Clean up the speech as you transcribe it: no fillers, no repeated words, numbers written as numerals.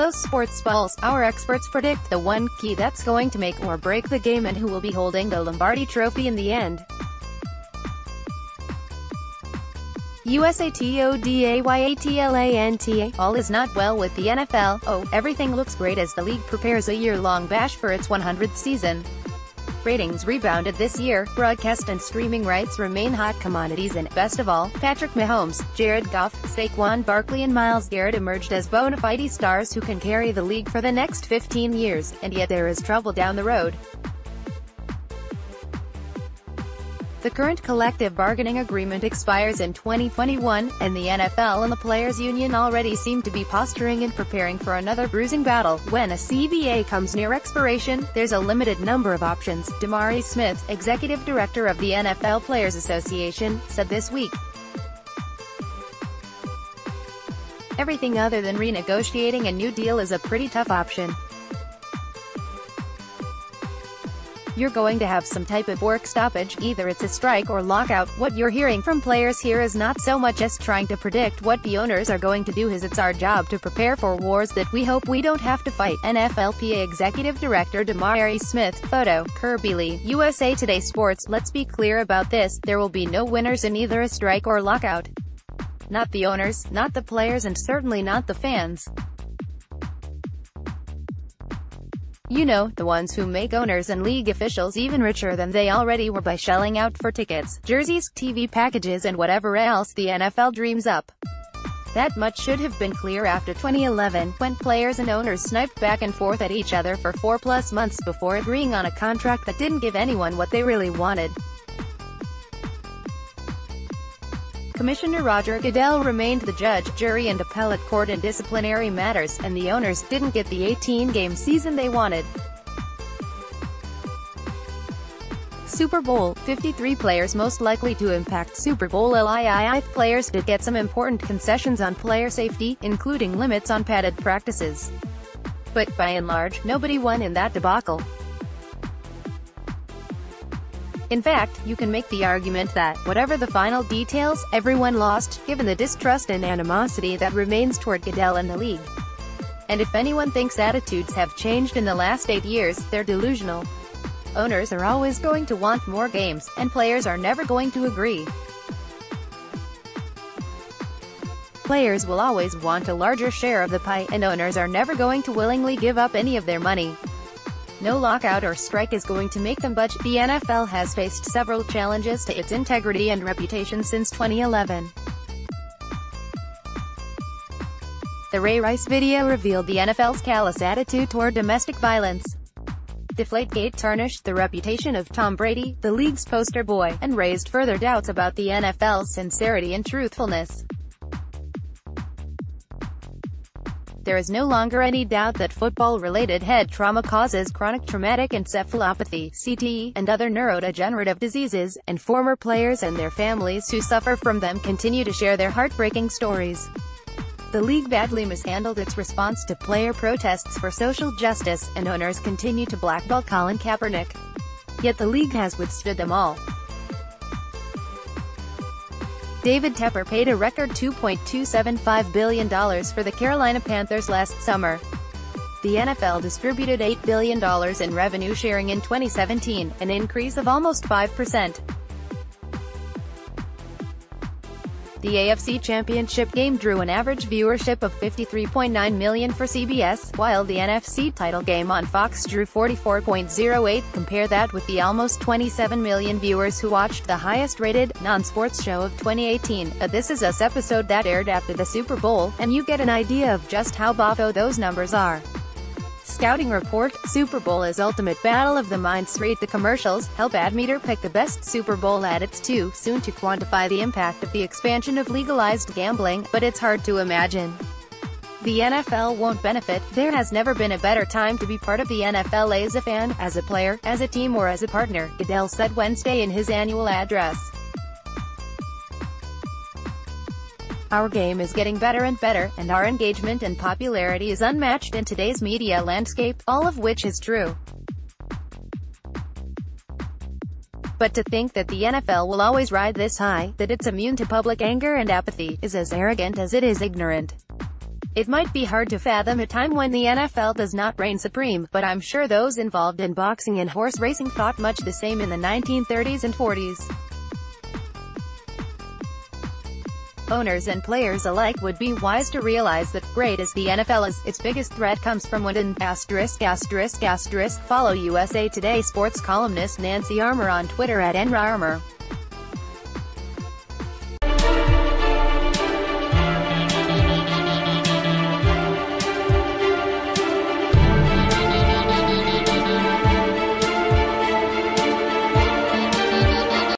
close. SportsPulse, our experts predict the one key that's going to make or break the game and who will be holding the Lombardi Trophy in the end. USA TODAYATLANTA, all is not well with the NFL.Oh, everything looks great as the league prepares a year-long bash for its 100th season. Ratings rebounded this year, broadcast and streaming rights remain hot commodities, and, best of all, Patrick Mahomes, Jared Goff, Saquon, Barkley and Myles Garrett emerged as bona fide stars who can carry the league for the next 15 years, and yet there is trouble down the road. The current collective bargaining agreement expires in 2021, and the NFL and the Players' Union already seem to be posturing and preparing for another bruising battle. When a CBA comes near expiration, there's a limited number of options, DeMaurice Smith, executive director of the NFL Players Association, said this week. Everything other than renegotiating a new deal is a pretty tough option. You're going to have some type of work stoppage, either it's a strike or lockout. What you're hearing from players here is not so much us trying to predict what the owners are going to do as it's our job to prepare for wars that we hope we don't have to fight. NFLPA Executive Director DeMaurice Smith. Photo, Kirby, USA Today Sports. Let's be clear about this, there will be no winners in either a strike or lockout. Not the owners, not the players, and certainly not the fans. You know, the ones who make owners and league officials even richer than they already were by shelling out for tickets, jerseys, TV packages and whatever else the NFL dreams up. That much should have been clear after 2011, when players and owners sniped back and forth at each other for 4+ months before agreeing on a contract that didn't give anyone what they really wanted. Commissioner Roger Goodell remained the judge, jury and appellate court in disciplinary matters, and the owners didn't get the 18-game season they wanted. Super Bowl, 53 players most likely to impact Super Bowl LII. Players did get some important concessions on player safety, including limits on padded practices. But, by and large, nobody won in that debacle. In fact, you can make the argument that, whatever the final details, everyone lost, given the distrust and animosity that remains toward Goodell and the league. And if anyone thinks attitudes have changed in the last 8 years, they're delusional. Owners are always going to want more games, and players are never going to agree. Players will always want a larger share of the pie, and owners are never going to willingly give up any of their money. No lockout or strike is going to make them budge. The NFL has faced several challenges to its integrity and reputation since 2011. The Ray Rice video revealed the NFL's callous attitude toward domestic violence. Deflategate tarnished the reputation of Tom Brady, the league's poster boy, and raised further doubts about the NFL's sincerity and truthfulness. There is no longer any doubt that football-related head trauma causes chronic traumatic encephalopathy, CTE, and other neurodegenerative diseases, and former players and their families who suffer from them continue to share their heartbreaking stories. The league badly mishandled its response to player protests for social justice, and owners continue to blackball Colin Kaepernick. Yet the league has withstood them all. David Tepper paid a record $2.275 billion for the Carolina Panthers last summer. The NFL distributed $8 billion in revenue sharing in 2017, an increase of almost 5%. The AFC Championship game drew an average viewership of 53.9 million for CBS, while the NFC title game on Fox drew 44.08. Compare that with the almost 27 million viewers who watched the highest-rated, non-sports show of 2018, a This Is Us episode that aired after the Super Bowl, and you get an idea of just how boffo those numbers are. Scouting report, Super Bowl is ultimate battle of the minds. Rate the commercials, help Admeter pick the best Super Bowl ad. It's too soon to quantify the impact of the expansion of legalized gambling, but it's hard to imagine the NFL won't benefit. There has never been a better time to be part of the NFL as a fan, as a player, as a team or as a partner, Goodell said Wednesday in his annual address. Our game is getting better and better, and our engagement and popularity is unmatched in today's media landscape, all of which is true. But to think that the NFL will always ride this high, that it's immune to public anger and apathy, is as arrogant as it is ignorant. It might be hard to fathom a time when the NFL does not reign supreme, but I'm sure those involved in boxing and horse racing thought much the same in the 1930s and 40s. Owners and players alike would be wise to realize that, great as the NFL is, *its biggest threat comes from within*. Follow USA Today sports columnist Nancy Armour on Twitter @NRARmour.